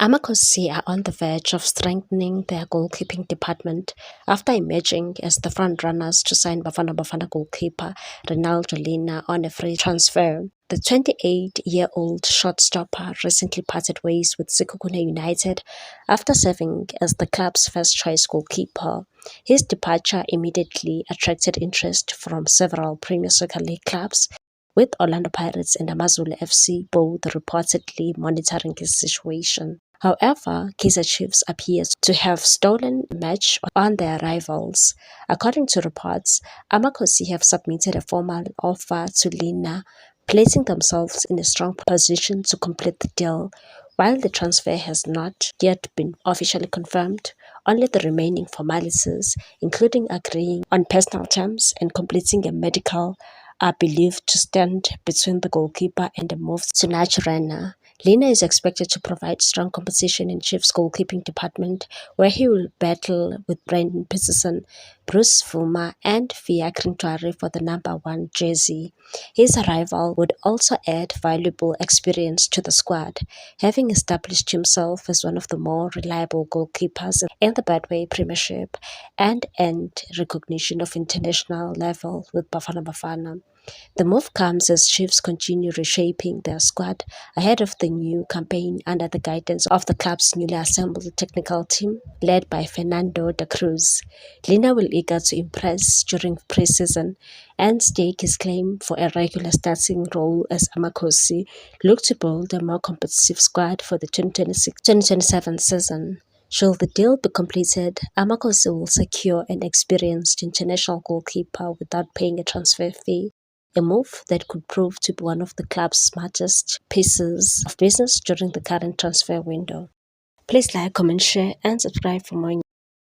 Amakosi are on the verge of strengthening their goalkeeping department after emerging as the front-runners to sign Bafana Bafana goalkeeper Ronaldo Lina on a free transfer. The 28-year-old shortstopper recently parted ways with Sekhukhune United after serving as the club's first-choice goalkeeper. His departure immediately attracted interest from several Premier Soccer League clubs, with Orlando Pirates and Amazulu FC both reportedly monitoring his situation. However, Kaizer Chiefs appears to have stolen a match on their rivals. According to reports, Amakosi have submitted a formal offer to Lina, placing themselves in a strong position to complete the deal. While the transfer has not yet been officially confirmed, only the remaining formalities, including agreeing on personal terms and completing a medical, are believed to stand between the goalkeeper and a move to Nigeria. Lina is expected to provide strong competition in Chiefs' goalkeeping department, where he will battle with Brandon Peterson, Bruce Vuma, and Fiacre Ntwari for the number 1 jersey. His arrival would also add valuable experience to the squad, having established himself as one of the more reliable goalkeepers in the Betway Premiership and earned recognition of international level with Bafana Bafana. The move comes as Chiefs continue reshaping their squad ahead of the new campaign under the guidance of the club's newly assembled technical team led by Fernando da Cruz. Lina will eager to impress during pre-season and stake his claim for a regular starting role as Amakosi look to build a more competitive squad for the 2026-2027 season. Should the deal be completed, Amakosi will secure an experienced international goalkeeper without paying a transfer fee, a move that could prove to be one of the club's smartest pieces of business during the current transfer window. Please like, comment, share, and subscribe for more.